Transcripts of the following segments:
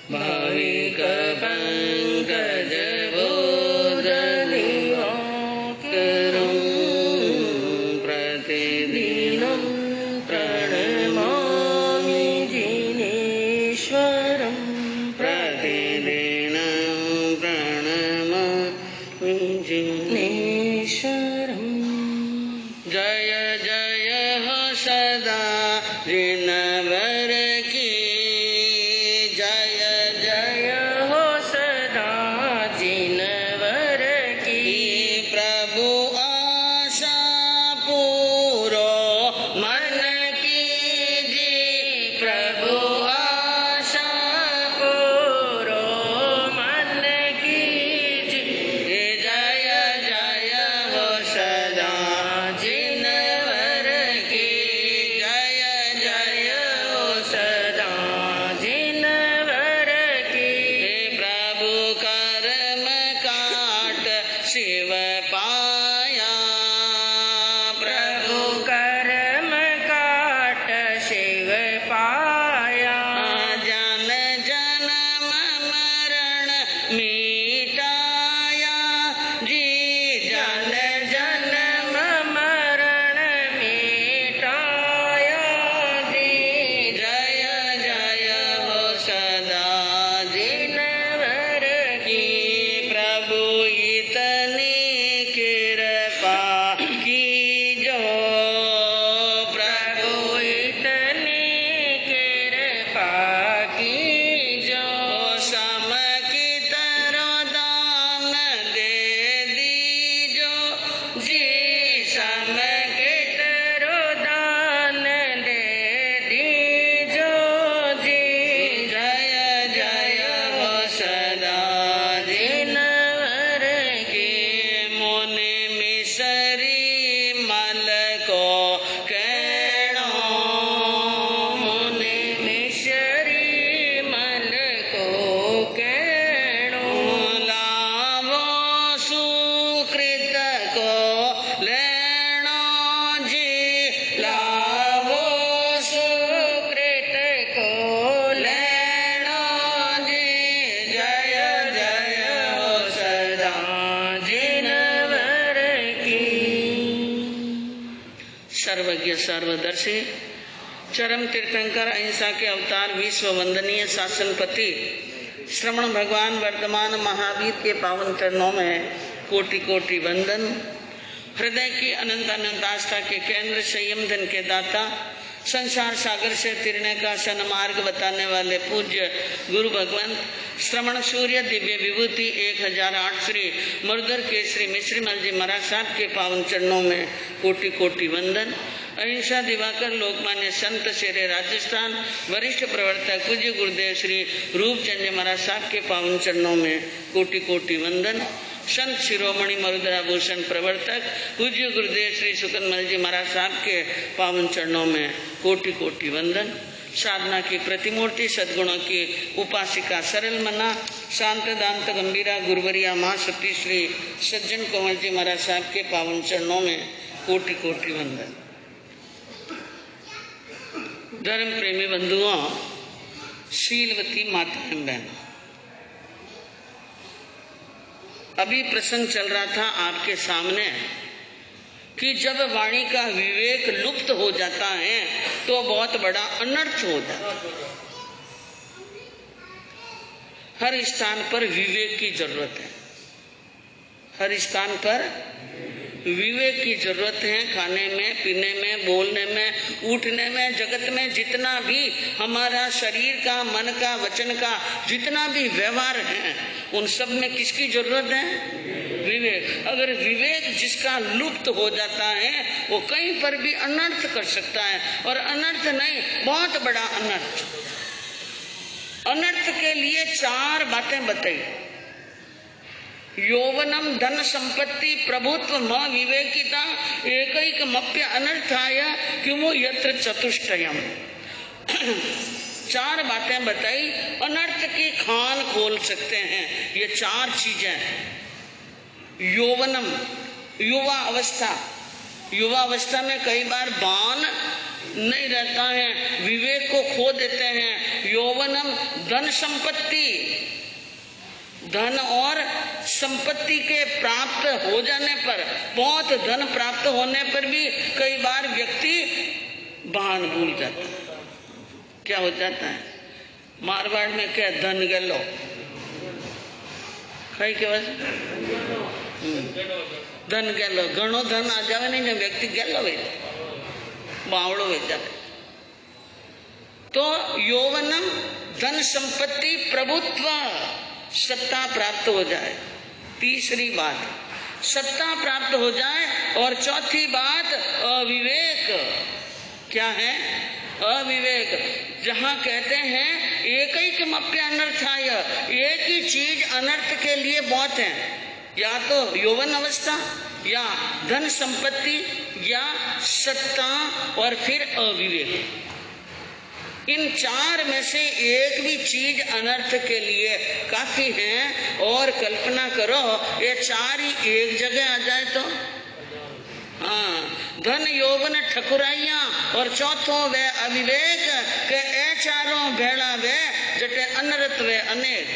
भाविक पंकज बोधनिवाकरं प्रतिदिनं प्रणमामि जिनेश्वरं प्रतिदिनं प्रणमामि जिनेश्वरं। जय जय हो सदा जिनवर की, जय जय हो सदा जिनवर की। प्रभु आशा पूरो मन की जी, प्रभु आशा पूरो मन की जी। जय जय हो सदा जिनवर की, जय जय हो सदा जिनवर की। प्रभु कर्म काट शिव पाया, प्रभु कर्म काट शिव पाया। जन जन्म मरण मिटाया जी, जन जन्म मरण मिटाया जी। जय जय हो सदा जिनवर की। प्रभु इतनी कृपा की जो, प्रभु इतनी कृपा की जो। सम की तरह दान दे दीजो जी, सम की तरह दान दे दीजो जी। जय जय हो सदा जिनवर की। मोने मिसरी मल को कहणो, मोने मिसरी मल को कहणो। लावो सुकृत को लेणो जी, लावो सुकृत को लेणो जी। जय जय हो सदा जिनवर की। सर्वज्ञ सर्वदर्शी चरम तीर्थंकर अहिंसा के अवतार विश्व वंदनीय शासनपति श्रवण भगवान वर्तमान महावीर के पावन चरणों में कोटि कोटि वंदन। हृदय की अनंत अनंत आस्था के केंद्र, संयम धन के दाता, संसार सागर से तिरने का सन मार्ग बताने वाले पूज्य गुरु भगवंत श्रवण सूर्य दिव्य विभूति 1008 श्री मुरदर केसरी मिश्रीमल जी महाराज साहब के पावन चरणों में कोटि कोटि वंदन। अहिंसा दिवाकर लोकमान्य संत शेरे राजस्थान वरिष्ठ प्रवर्तक पूज्य गुरुदेव श्री रूपचंद जी महाराज साहब के पावन चरणों में कोटि कोटि वंदन। संत शिरोमणि मरुद्राभूषण प्रवर्तक पूज्य गुरुदेव श्री सुकनमल जी महाराज साहब के पावन चरणों में कोटि कोटि वंदन। साधना की प्रतिमूर्ति सद्गुणों की उपासिका सरल मना शांत दांत गंभीरा गुरुवरिया माँ सती श्री सज्जन कंवर जी महाराज साहब के पावन चरणों में कोटि कोटि वंदन। धर्म प्रेमी बंधुओं, शीलवती माताएं बहनों, अभी प्रसंग चल रहा था आपके सामने कि जब वाणी का विवेक लुप्त हो जाता है तो बहुत बड़ा अनर्थ हो जाता है। हर स्थान पर विवेक की जरूरत है, हर स्थान पर विवेक की जरूरत है। खाने में, पीने में, बोलने में, उठने में, जगत में जितना भी हमारा शरीर का, मन का, वचन का जितना भी व्यवहार है, उन सब में किसकी जरूरत है? विवेक। अगर विवेक जिसका लुप्त हो जाता है वो कहीं पर भी अनर्थ कर सकता है, और अनर्थ नहीं, बहुत बड़ा अनर्थ। अनर्थ के लिए 4 बातें बताई। यौवनम धन संपत्ति प्रभुत्व म विवेकिता एकैकमप्य अनर्थाय किमु यत्र चतुष्टयम। 4 बातें बताई, अनर्थ की खान खोल सकते हैं ये 4 चीजें। यौवनम, युवा अवस्था, युवा अवस्था में कई बार बाण नहीं रहता है, विवेक को खो देते हैं। यौवनम धन संपत्ति, धन और संपत्ति के प्राप्त हो जाने पर, बहुत धन प्राप्त होने पर भी कई बार व्यक्ति वाहन भूल जाता है। क्या हो जाता है? मारवाड़ में क्या धन गेलो कई के बस धन गेलो, घणो धन आ जावे नहीं, जब व्यक्ति गेलो वे बावड़ो वे जावे। तो यौवनम धन संपत्ति प्रभुत्व, सत्ता प्राप्त हो जाए, तीसरी बात सत्ता प्राप्त हो जाए। और चौथी बात अविवेक। क्या है? अविवेक। जहाँ कहते हैं एक ही कमप्य अनर्थाय, एक ही चीज अनर्थ के लिए बहुत है, या तो यौवन अवस्था, या धन संपत्ति, या सत्ता, और फिर अविवेक। इन चार में से एक भी चीज अनर्थ के लिए काफी है। और कल्पना करो ये चार ही एक जगह आ जाए तो, हाँ, धन यौवन ठकुराइया और चौथो वे अविवेक के ए चारों भेड़ा वे जटे अनर्थ वे अनेक।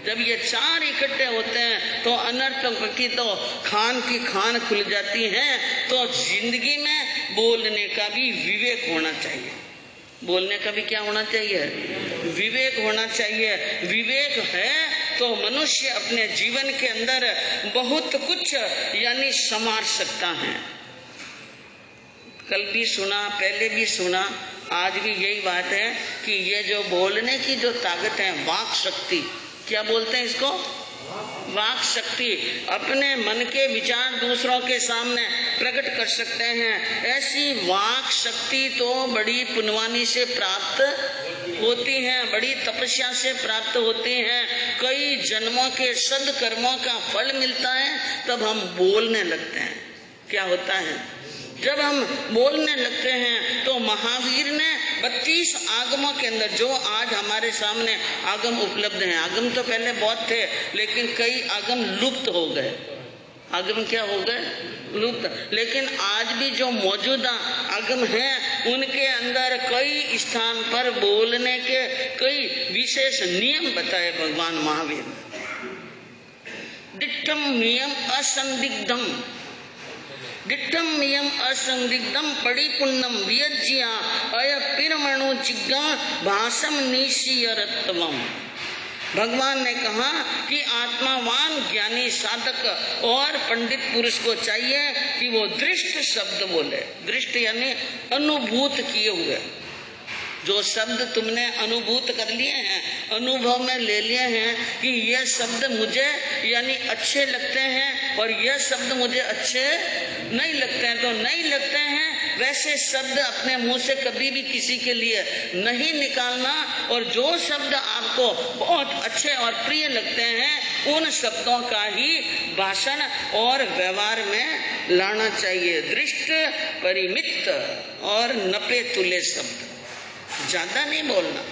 जब ये चार इकट्ठे होते हैं तो अनर्थ की तो खान की खान खुल जाती है। तो जिंदगी में बोलने का भी विवेक होना चाहिए। बोलने का भी क्या होना चाहिए? विवेक होना चाहिए। विवेक है तो मनुष्य अपने जीवन के अंदर बहुत कुछ यानी संवार सकता है। कल भी सुना, पहले भी सुना, आज भी यही बात है कि ये जो बोलने की जो ताकत है, वाक शक्ति, क्या बोलते हैं इसको? वाक शक्ति। अपने मन के विचार दूसरों के सामने प्रकट कर सकते हैं। ऐसी वाक शक्ति तो बड़ी पुण्यवानी से प्राप्त होती है, बड़ी तपस्या से प्राप्त होती है। कई जन्मों के सदकर्मों का फल मिलता है, तब हम बोलने लगते हैं। क्या होता है? जब हम बोलने लगते हैं तो महावीर ने 32 आगमों के अंदर, जो आज हमारे सामने आगम उपलब्ध हैं, आगम तो पहले बहुत थे लेकिन कई आगम लुप्त हो गए। आगम क्या हो गए? लुप्त। लेकिन आज भी जो मौजूदा आगम हैं उनके अंदर कई स्थान पर बोलने के कई विशेष नियम बताए भगवान महावीर ने। दिट्ठम नियम असंदिग्धम, दिट्ठम नियम असंदिग्धम परिपुण्यम वियज्या अयपिरमणु चिग्गा भाषम निशीयरत्वम। भगवान ने कहा कि आत्मावान ज्ञानी साधक और पंडित पुरुष को चाहिए कि वो दृष्ट शब्द बोले। दृष्ट यानी अनुभूत किए हुए, जो शब्द तुमने अनुभूत कर लिए हैं, अनुभव में ले लिए हैं कि ये शब्द मुझे यानी अच्छे लगते हैं और ये शब्द मुझे अच्छे नहीं लगते हैं। तो नहीं लगते हैं वैसे शब्द अपने मुंह से कभी भी किसी के लिए नहीं निकालना, और जो शब्द आपको बहुत अच्छे और प्रिय लगते हैं उन शब्दों का ही भाषण और व्यवहार में लाना चाहिए। दृष्ट, परिमित और नपे तुले शब्द, ज्यादा नहीं बोलना।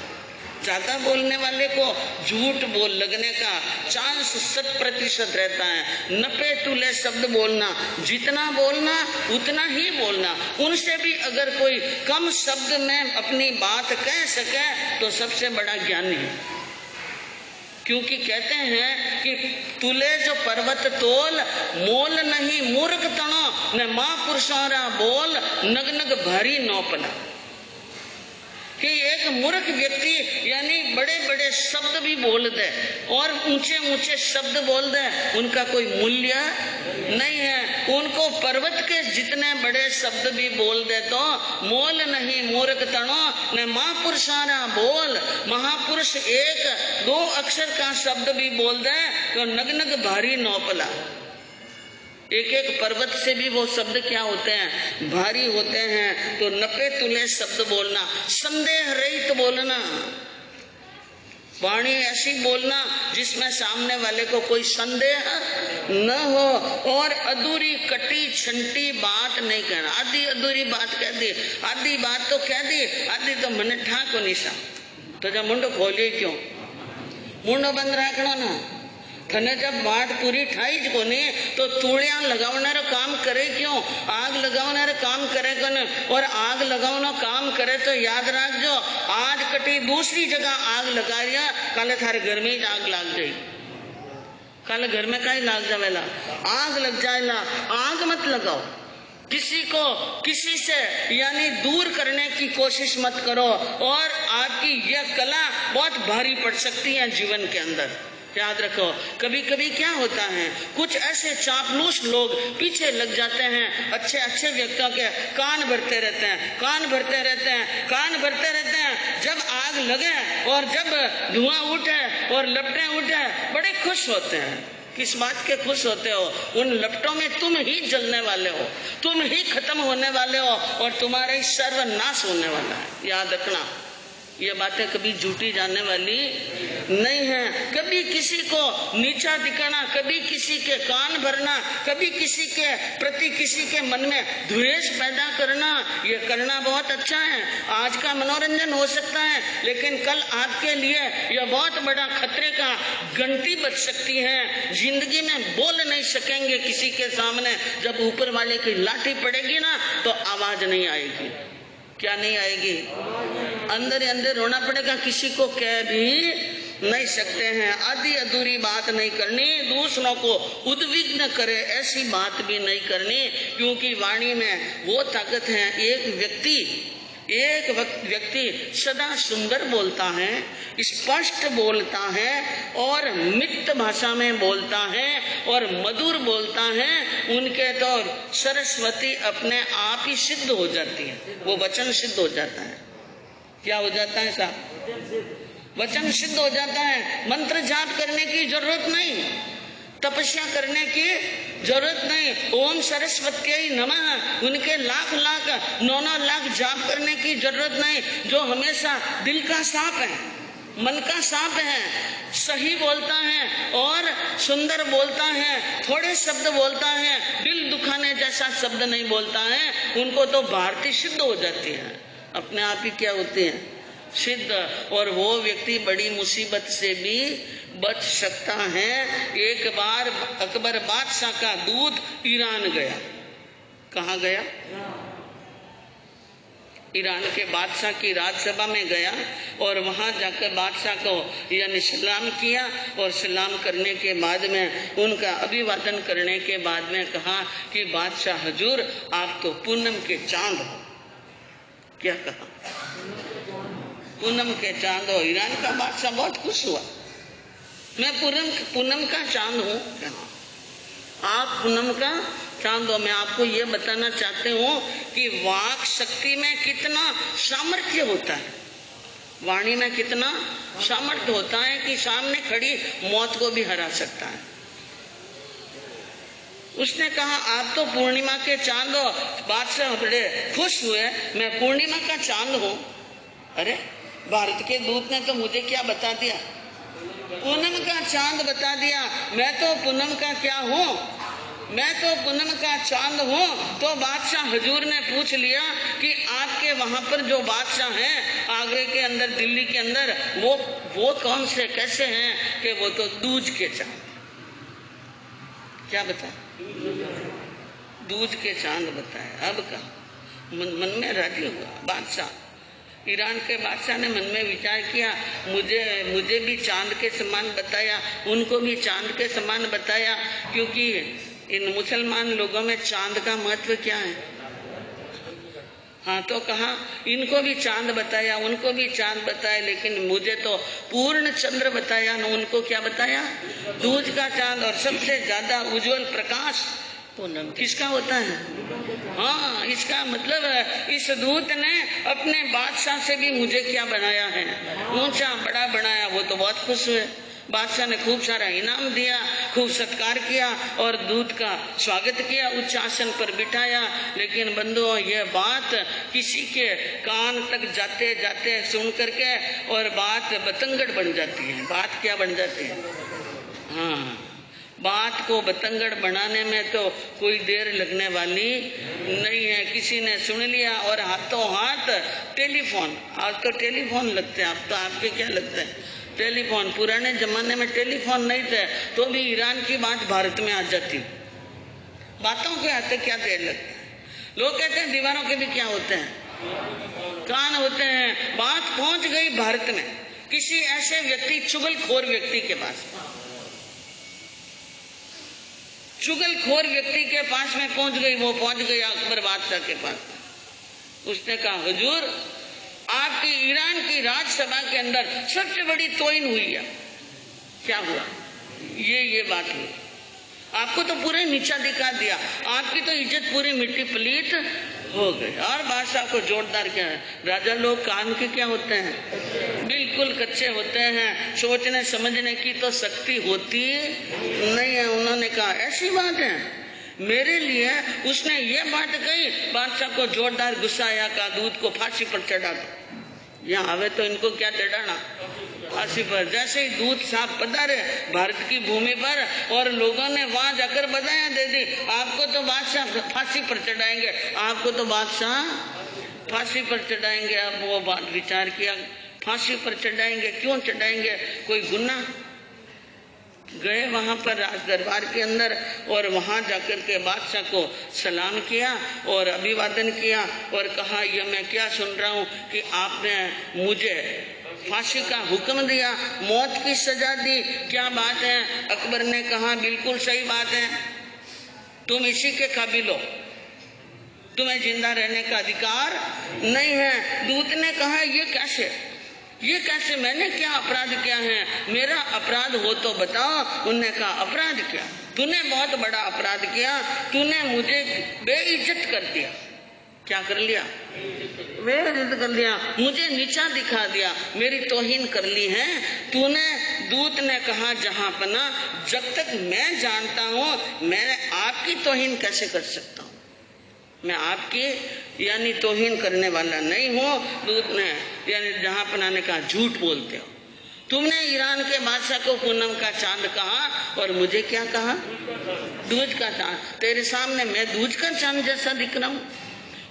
ज्यादा बोलने वाले को झूठ बोल लगने का चांस 100% रहता है। नपे तुले शब्द बोलना, जितना बोलना उतना ही बोलना। उनसे भी अगर कोई कम शब्द में अपनी बात कह सके तो सबसे बड़ा ज्ञानी है। क्योंकि कहते हैं कि तुले जो पर्वत तोल, मोल नहीं मूर्ख तणो, न महापुरुषों बोल नग नग भारी नौपला। कि एक मूर्ख व्यक्ति यानी बड़े बड़े शब्द भी बोल दे और ऊंचे ऊंचे शब्द बोल दे, उनका कोई मूल्य नहीं है। उनको पर्वत के जितने बड़े शब्द भी बोल दे तो मोल नहीं मूर्ख तणो न महापुरुषारा बोल। महापुरुष एक दो अक्षर का शब्द भी बोल दे तो नग नग भारी नौपला। एक एक पर्वत से भी वो शब्द क्या होते हैं? भारी होते हैं। तो नपे तुले शब्द बोलना, संदेह रहित बोलना, वाणी ऐसी बोलना जिसमें सामने वाले को कोई संदेह न हो, और अधूरी कटी छंटी बात नहीं कहना। आधी अधूरी बात कह दी, आधी बात तो कह दी, आधी तो मने ठाको निशा तो जब मुंडो खोलिए क्यों? मुंडो बंद रखना ना, कने जब बात पूरी ठाई ज कोनी तो तूड़िया लगावनार काम करे क्यों, आग लगावनार काम करे कौन। और आग लगावनो काम करे तो याद रखजो, आज कटी दूसरी जगह आग लगा रिया, कल थारे घर में ही आग लाग गई, कल घर में कहीं लाग जावेला, आग लग जाएला। आग मत लगाओ, किसी को किसी से यानी दूर करने की कोशिश मत करो, और आपकी यह कला बहुत भारी पड़ सकती है जीवन के अंदर। याद रखो, कभी कभी क्या होता है, कुछ ऐसे चापलूस लोग पीछे लग जाते हैं, अच्छे अच्छे व्यक्तियों के कान भरते रहते हैं, कान भरते रहते हैं, कान भरते रहते हैं। जब आग लगे और जब धुआं उठे और लपटें उठे, बड़े खुश होते हैं। किस बात के खुश होते हो? उन लपटों में तुम ही जलने वाले हो, तुम ही खत्म होने वाले हो और तुम्हारा ही सर्वनाश होने वाला है। याद रखना, ये बातें कभी झूठी जाने वाली नहीं है। कभी किसी को नीचा दिखाना, कभी किसी के कान भरना, कभी किसी के प्रति किसी के मन में द्वेष पैदा करना, ये करना बहुत अच्छा है। आज का मनोरंजन हो सकता है, लेकिन कल आपके लिए यह बहुत बड़ा खतरे का घंटी बज सकती है। जिंदगी में बोल नहीं सकेंगे किसी के सामने, जब ऊपर वाले की लाठी पड़ेगी ना तो आवाज नहीं आएगी। क्या नहीं आएगी? अंदर ही अंदर रोना पड़ेगा, किसी को कह भी नहीं सकते हैं। आधी अधूरी बात नहीं करनी, दूसरों को उद्विग्न करे ऐसी बात भी नहीं करनी, क्योंकि वाणी में वो ताकत है। एक व्यक्ति सदा सुंदर बोलता है, स्पष्ट बोलता है और मित भाषा में बोलता है और मधुर बोलता है, उनके तो सरस्वती अपने आप ही सिद्ध हो जाती है, वो वचन सिद्ध हो जाता है। क्या हो जाता है साहब? वचन सिद्ध हो जाता है। मंत्र जाप करने की जरूरत नहीं, तपस्या करने की जरूरत नहीं। ओम सरस्वती नमः, उनके लाख 9 लाख जाप करने की जरूरत नहीं। जो हमेशा दिल का साफ है, मन का साफ है, सही बोलता है और सुंदर बोलता है, थोड़े शब्द बोलता है, दिल दुखाने जैसा शब्द नहीं बोलता है, उनको तो भारती सिद्ध हो जाती है, अपने आप ही क्या होती है, सिद्ध। और वो व्यक्ति बड़ी मुसीबत से भी बच सकता है। एक बार अकबर बादशाह का दूत ईरान गया। कहाँ गया? ईरान के बादशाह की राजसभा में गया और वहां जाकर बादशाह को यानी सलाम किया, और सलाम करने के बाद में उनका अभिवादन करने के बाद में कहा कि बादशाह हुजूर, आप तो पूनम के चांद हो। क्या कहा? पूनम के चांद हो। ईरान का बादशाह बहुत खुश हुआ, मैं पूनम का चांद हूँ। आप पूनम का चांद हो। मैं आपको ये बताना चाहते हूँ कि वाक शक्ति में कितना सामर्थ्य होता है, वाणी में कितना सामर्थ्य होता है कि सामने खड़ी मौत को भी हरा सकता है। उसने कहा आप तो पूर्णिमा के चांद हो। बादशाह बड़े खुश हुए, मैं पूर्णिमा का चांद हूँ। अरे भारत के दूत ने तो मुझे क्या बता दिया? पूनम का चांद बता दिया। मैं तो पूनम का क्या हूँ? मैं तो पूनम का चांद हूँ। तो बादशाह हुजूर ने पूछ लिया कि आपके वहां पर जो बादशाह हैं आगरे के अंदर, दिल्ली के अंदर, वो कौन से कैसे हैं? कि वो तो दूज के चांद। क्या बताया? दूज के चांद बताया। अब कहा मन में राजी हुआ बादशाह। ईरान के बादशाह ने मन में विचार किया, मुझे भी चांद के समान बताया, उनको भी चांद के समान बताया, क्योंकि इन मुसलमान लोगों में चांद का महत्व क्या है। हाँ, तो कहा इनको भी चांद बताया, उनको भी चांद बताया, लेकिन मुझे तो पूर्ण चंद्र बताया न। उनको क्या बताया? दूज का चांद। और सबसे ज्यादा उज्जवल प्रकाश पूनम किसका होता है? हाँ, इसका मतलब इस दूत ने अपने बादशाह से भी मुझे क्या बनाया है? ऊंचा बड़ा बनाया। वो तो बहुत खुश हुए। बादशाह ने खूब सारा इनाम दिया, खूब सत्कार किया और दूत का स्वागत किया, उच्च आसन पर बिठाया। लेकिन बंधुओं, यह बात किसी के कान तक जाते जाते सुन करके और बात बतंगड़ बन जाती है। बात क्या बन जाती है? हाँ, बात को बतंगड़ बनाने में तो कोई देर लगने वाली नहीं है। किसी ने सुन लिया और हाथों हाथ टेलीफोन, आज तो टेलीफोन लगते हैं, अब तो आपके क्या लगते हैं टेलीफोन। पुराने जमाने में टेलीफोन नहीं थे तो भी ईरान की बात भारत में आ जाती। बातों के आते क्या देर लगती है। लोग कहते हैं दीवारों के भी क्या होते हैं, कान होते हैं। बात पहुंच गई भारत में किसी ऐसे व्यक्ति, चुगलखोर व्यक्ति के पास, चुगलखोर व्यक्ति के पास में पहुंच गई। वो पहुंच गई अकबर बादशाह के पास। उसने कहा हुजूर, आपकी ईरान की राज्यसभा के अंदर सबसे बड़ी तोहिन हुई है। क्या हुआ? ये बात हुई। आपको तो पूरे नीचा दिखा दिया, आपकी तो इज्जत पूरी मिट्टी पलीत हो गई। और बादशाह को जोरदार क्या है, राजा लोग कान के क्या होते हैं, बिल्कुल कच्चे होते हैं, सोचने समझने की तो शक्ति होती नहीं है। उन्होंने कहा ऐसी बात है मेरे लिए? उसने ये बात कही, बादशाह को जोरदार गुस्सा आया, का दूध को फांसी पर चढ़ा दो। यहाँ आवे तो इनको क्या चढ़ाना, फांसी पर। जैसे ही दूध साहब पधारे भारत की भूमि पर और लोगों ने वहां जाकर बधाइयां दे दी, आपको तो बादशाह फांसी पर चढ़ाएंगे, आपको तो बादशाह फांसी पर चढ़ाएंगे। अब वो बात विचार किया, फांसी पर चढ़ाएंगे, क्यों चढ़ाएंगे, कोई गुनाह? गए वहां पर राज दरबार के अंदर और वहां जाकर के बादशाह को सलाम किया और अभिवादन किया और कहा, ये मैं क्या सुन रहा हूँ कि आपने मुझे फांसी का हुक्म दिया, मौत की सजा दी, क्या बात है? अकबर ने कहा बिल्कुल सही बात है, तुम इसी के काबिल हो, तुम्हें जिंदा रहने का अधिकार नहीं है। दूत ने कहा ये कैसे, मैंने क्या अपराध किया है, मेरा अपराध हो तो बताओ। उन्होंने कहा अपराध क्या, तूने बहुत बड़ा अपराध किया, तूने मुझे बेइज्जत कर दिया। क्या कर लिया? बेइज्जत कर दिया, मुझे नीचा दिखा दिया, मेरी तौहीन कर ली है तूने। दूत ने कहा जहां पना, जब तक मैं जानता हूं मैं आपकी तौहीन कैसे कर सकता हूं, मैं आपकी यानी तौहीन करने वाला नहीं हूँ। दूत ने यानी जहां पना ने कहा झूठ बोलते हो, तुमने ईरान के बादशाह को पूनम का चांद कहा और मुझे क्या कहा, दूज का चांद। तेरे सामने मैं दूज का चांद जैसा दिख रहा हूँ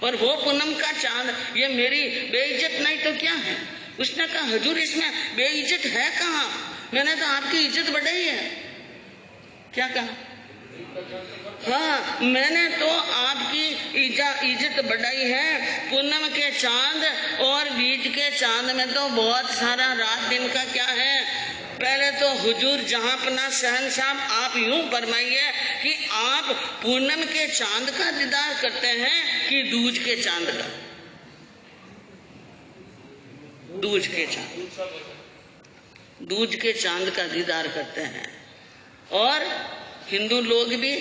और वो पूनम का चांद, ये मेरी बेइज्जत नहीं तो क्या है? उसने कहा हुजूर इसमें बेइज्जत है कहाँ, मैंने तो आपकी इज्जत बढ़ाई है। क्या कहा? हाँ, मैंने तो आपकी इज्जत बढ़ाई है। पूनम के चांद और बीज के चांद में तो बहुत सारा रात दिन का क्या है। पहले तो हुजूर जहां पना शहंशाह, आप यूं फरमाइए कि आप पूनम के चांद का दीदार करते हैं कि दूज के चांद का? दूज के चांद, दूज के चांद का दीदार करते हैं। और हिंदू लोग भी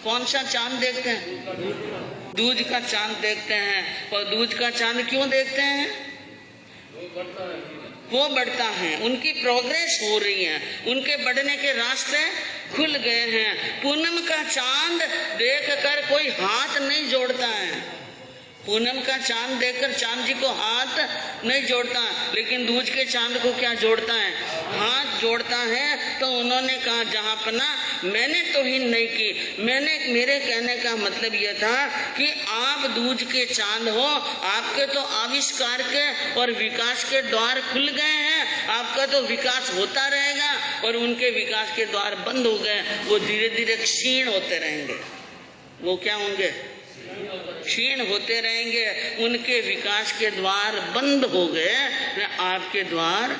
कौन सा चांद देखते हैं? दूज का चांद देखते हैं। और दूज का चांद क्यों देखते हैं? वो बढ़ता है, उनकी प्रोग्रेस हो रही है, उनके बढ़ने के रास्ते खुल गए हैं। पूनम का चांद देखकर कोई हाथ नहीं जोड़ता है, पूनम का चांद देखकर चांद जी को हाथ नहीं जोड़ता, लेकिन दूज के चांद को क्या जोड़ता है? हाथ जोड़ता है। तो उन्होंने कहा जहां पना मैंने तौहीन नहीं की, मेरे कहने का मतलब यह था कि आप दूज के चांद हो, आपके तो आविष्कार के और विकास के द्वार खुल गए हैं, आपका तो विकास होता रहेगा और उनके विकास के द्वार बंद हो गए, वो धीरे धीरे क्षीण होते रहेंगे। वो क्या होंगे? क्षीण होते रहेंगे। उनके विकास के द्वार बंद हो गए, आपके द्वार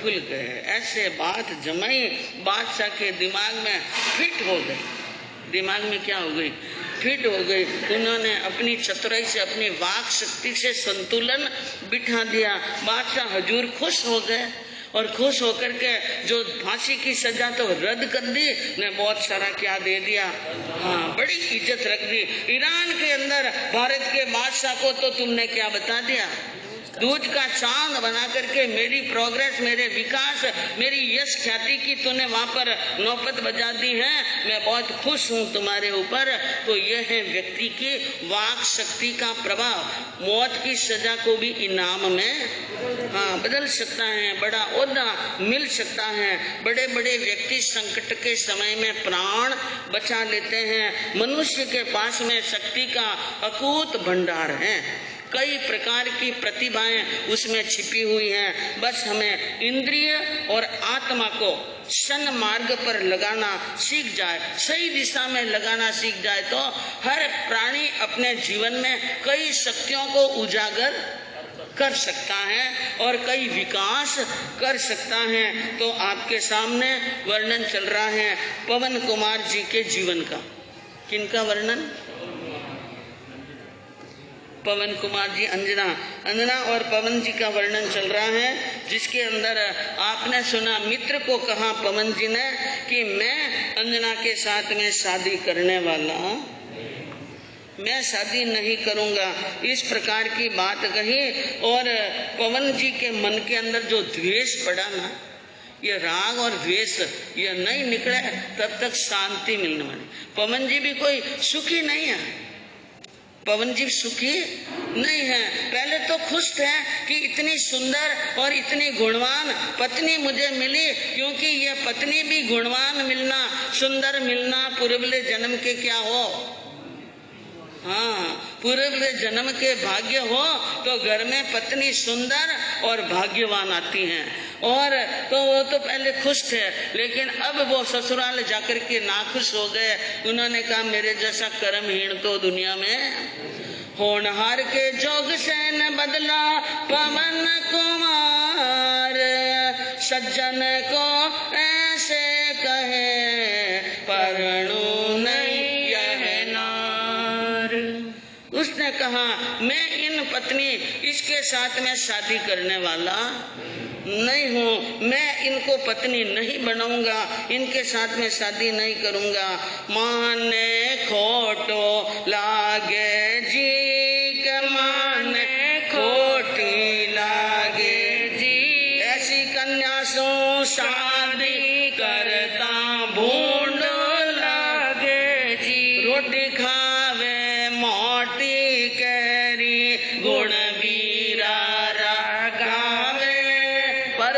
खुल गए। ऐसे बात जमाई, बादशाह के दिमाग में फिट हो गई। दिमाग में क्या हो गई? फिट हो गई। उन्होंने अपनी चतुराई से, अपनी वाक शक्ति से संतुलन बिठा दिया। बादशाह हुजूर खुश हो गए और खुश होकर के जो फांसी की सजा तो रद्द कर दी, ने बहुत सारा क्या दे दिया, हाँ बड़ी इज्जत रख दी। ईरान के अंदर भारत के बादशाह को तो तुमने क्या बता दिया, दूध का चांद बना करके मेरी प्रोग्रेस, मेरे विकास, मेरी यश ख्याति की तूने वहां पर नौबत बजा दी है, मैं बहुत खुश हूं तुम्हारे ऊपर। तो यह है व्यक्ति की वाक शक्ति का प्रभाव। मौत की सजा को भी इनाम में बदल सकता है, बड़ा ओहदा मिल सकता है। बड़े बड़े व्यक्ति संकट के समय में प्राण बचा लेते हैं। मनुष्य के पास में शक्ति का अकूत भंडार है, कई प्रकार की प्रतिभाएं उसमें छिपी हुई हैं। बस हमें इंद्रिय और आत्मा को सन्मार्ग पर लगाना सीख जाए, सही दिशा में लगाना सीख जाए, तो हर प्राणी अपने जीवन में कई शक्तियों को उजागर कर सकता है और कई विकास कर सकता है। तो आपके सामने वर्णन चल रहा है पवन कुमार जी के जीवन का। किनका वर्णन? पवन कुमार जी, अंजना और पवन जी का वर्णन चल रहा है, जिसके अंदर आपने सुना मित्र को कहा पवन जी ने कि मैं अंजना के साथ में शादी करने वाला, मैं शादी नहीं करूंगा, इस प्रकार की बात कही। और पवन जी के मन के अंदर जो द्वेष पड़ा ना, ये राग और द्वेष ये नहीं निकले तब तक शांति मिलने वाली। पवन जी भी कोई सुखी नहीं है, पवन जी सुखी नहीं है। पहले तो खुश थे कि इतनी सुंदर और इतनी गुणवान पत्नी मुझे मिली, क्योंकि ये पत्नी भी गुणवान मिलना, सुंदर मिलना पूर्वले जन्म के क्या हो, पूर्वले जन्म के भाग्य हो तो घर में पत्नी सुंदर और भाग्यवान आती हैं। और तो वो तो पहले खुश थे, लेकिन अब वो ससुराल जाकर के नाखुश हो गए। उन्होंने कहा मेरे जैसा कर्महीन तो दुनिया में, होनहार के जोग से न बदला पवन कुमार, सज्जन को ऐसे कहे परणु नहीं यह नार। उसने कहा मैं इन पत्नी इसके साथ में शादी करने वाला नहीं हूँ, मैं इनको पत्नी नहीं बनाऊंगा, इनके साथ में शादी नहीं करूंगा। माने खोटो लागे जी के, माने खोटी लागे जी, ऐसी कन्या सो शादी करता भूंड लागे जी। रोटी खावे मोटी कैरी, गुण वीरा गावे,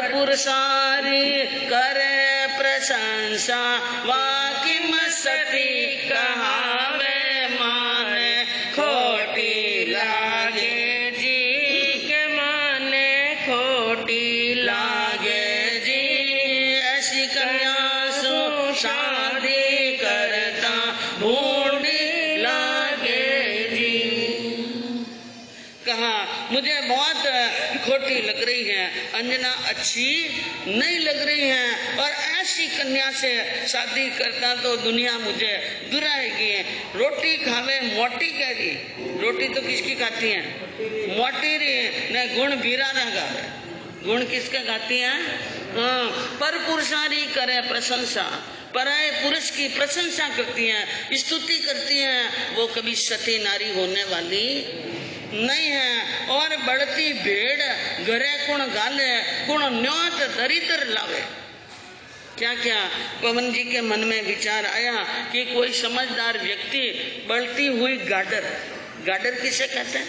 पुरसारी करे प्रशंसा, वाकी मस्ती कहावे, माने खोटी लागे जी के, माने खोटी लागे जी। ऐसी कन्या सो शादी करता भूंडी लागे जी। कहा मुझे बहुत खोटी लग रही है, अंजना अच्छी नहीं लग रही है, और ऐसी कन्या से शादी करता तो दुनिया मुझे दुराएगी। रोटी खावे मोटी कह रही, रोटी तो किसकी खाती है, मोटी रही न, गुण बीरा न गावे, गुण किसके गाती है, पर पुरुषारी करे प्रशंसा, पराये पुरुष की प्रशंसा करती हैं, स्तुति करती हैं, वो कभी सती नारी होने वाली नहीं है। और बढ़ती भेड़ घरे कुण गाले, कुण न्योत दरिद्र लावे। क्या क्या पवन जी के मन में विचार आया कि कोई समझदार व्यक्ति बढ़ती हुई गाडर, गाडर किसे कहते हैं,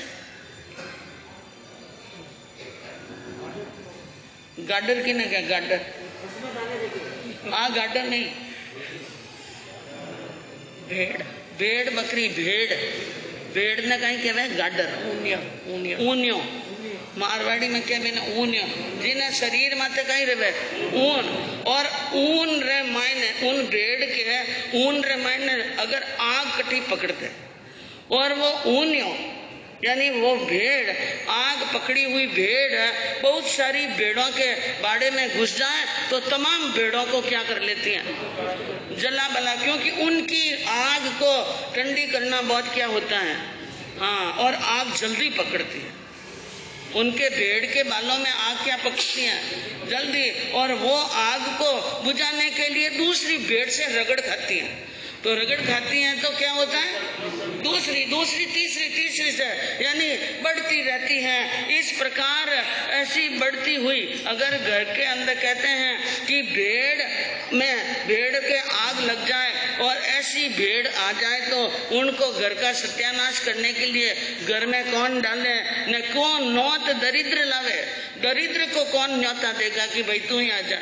गाडर की ना क्या, गाडर गाडर नहीं, भेड़, भेड़ बकरी, भेड़ ने कहीं कहवे गाडर, ऊनियो मारवाड़ी में क्या बेना ऊनियो, जिन्हें शरीर माते कहीं रहे ऊन, और ऊन रे मायने, उन भेड़ के है ऊन रे मायने अगर आग कटी पकड़ते, और वो ऊनियो यानी वो भेड़, आग पकड़ी हुई भेड़ बहुत सारी भेड़ों के बाड़े में घुस जाए तो तमाम भेड़ों को क्या कर लेती हैं, जला बला, क्योंकि उनकी आग को ठंडी करना बहुत क्या होता है, और आग जल्दी पकड़ती है। उनके भेड़ के बालों में आग क्या पकड़ती है, जल्दी, और वो आग को बुझाने के लिए दूसरी भेड़ से रगड़ खाती है। तो रगड़ खाती हैं तो क्या होता है, दूसरी दूसरी तीसरी तीसरी से यानी बढ़ती रहती है। इस प्रकार ऐसी बढ़ती हुई, अगर घर के अंदर कहते हैं कि भेड़ के आग लग जाए और ऐसी भेड़ आ जाए तो उनको घर का सत्यानाश करने के लिए घर में कौन डाले, न कौन नौत दरिद्र लावे। दरिद्र को कौन न्योता देगा कि भाई तू ही आ जा,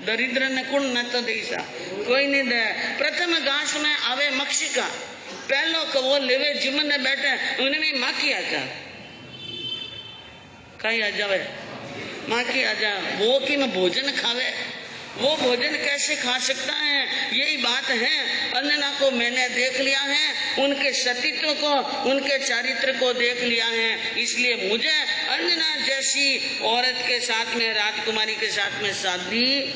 दरिद्र ने कुण न तो देसा, कोई नहीं दे। प्रथम घास में आवे मक्षिका, पहलो को वो लेवे जिमने बैठे उन्हें माँ की आजा, कहीं आ जावे माँ की आजा, वो कि मैं भोजन खावे, वो भोजन कैसे खा सकता है। यही बात है, अंजना को मैंने देख लिया है, उनके सतीत्व को, उनके चारित्र को देख लिया है, इसलिए मुझे अंजना जैसी औरत के साथ में, राजकुमारी के साथ में शादी।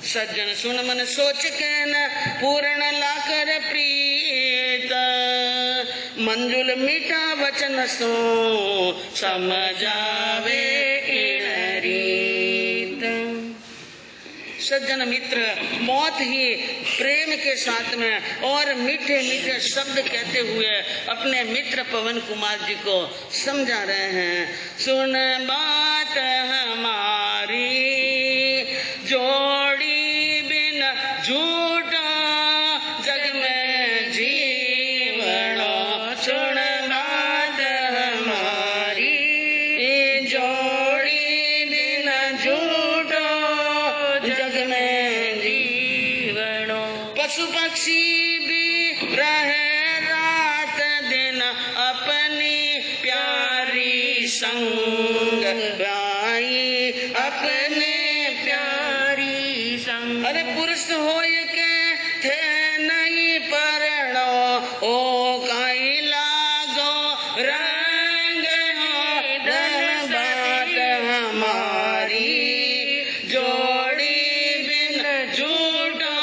सज्जन सुन मन सोच के न पूर्ण लाकर प्रीत, मंजुल मीठा वचन सो समझावे रीत। सज्जन मित्र मौत ही प्रेम के साथ में और मीठे मीठे शब्द कहते हुए अपने मित्र पवन कुमार जी को समझा रहे हैं। सुन बात हमारी जोड़ी बिन झूठा जग में जीवन, सुन बात हमारी जोड़ी बिन झूठा जग में जीवन। पशु पक्षी भी रहे रात दिन अपनी प्यारी संग, भाई अपने प्यारी संग। अरे पुरुष हो के थे नहीं परणो, ओ काई लागो रंग हो धन बात हमारी जोड़ी बिन झूठो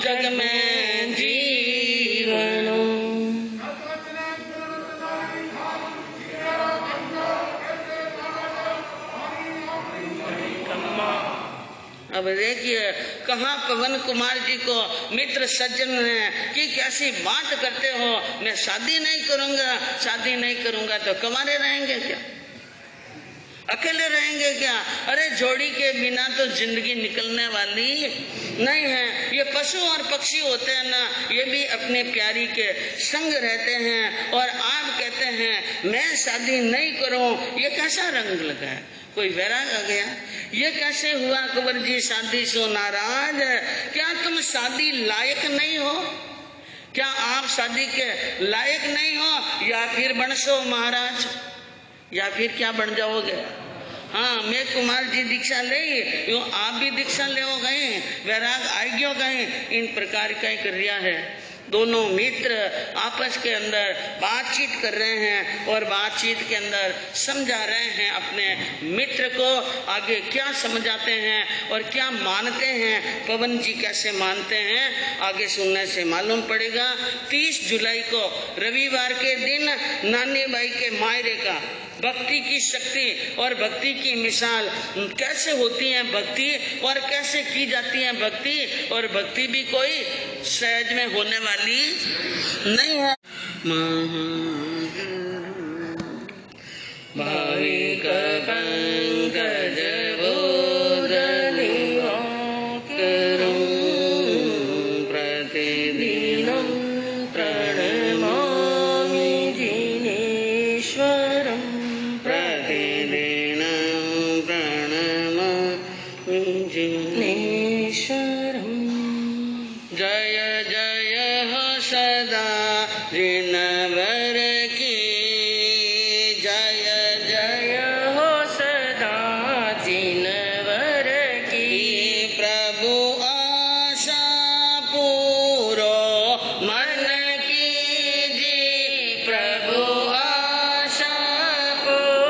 जग में जीवन। अब देखिए कहाँ पवन कुमार जी को मित्र सज्जन ने कि कैसी बात करते हो, मैं शादी नहीं करूंगा, शादी नहीं करूंगा तो कमारे रहेंगे क्या, अकेले रहेंगे क्या। अरे जोड़ी के बिना तो जिंदगी निकलने वाली नहीं है। ये पशु और पक्षी होते हैं ना, ये भी अपने प्यारी के संग रहते हैं और आप कहते हैं मैं शादी नहीं करूं, ये कैसा रंग लगा है, कोई वैराग आ गया। ये कैसे हुआ कुंवर जी शादी सो नाराज, क्या तुम शादी लायक नहीं हो, क्या आप शादी के लायक नहीं हो, या फिर बनसो महाराज, या फिर क्या बन जाओगे। हाँ मैं कुमार जी दीक्षा ले, यो आप भी दीक्षा ले हो गए, वैराग आएग्यो गए, इन प्रकार का कर रिया है। दोनों मित्र आपस के अंदर बातचीत कर रहे हैं और बातचीत के अंदर समझा रहे हैं अपने मित्र को, आगे क्या समझाते हैं और क्या मानते हैं, पवन जी कैसे मानते हैं आगे सुनने से मालूम पड़ेगा। 30 जुलाई को रविवार के दिन नानी बाई के मायरे का भक्ति की शक्ति और भक्ति की मिसाल कैसे होती है भक्ति और कैसे की जाती है भक्ति, और भक्ति भी कोई सहज में होने वाली नहीं है। भाविक पंकज बोधनियो करूं प्रतिदिनं प्रणमामि जिनेश्वरं, प्रतिदिनं प्रणमामि जिनेश्वरं। जय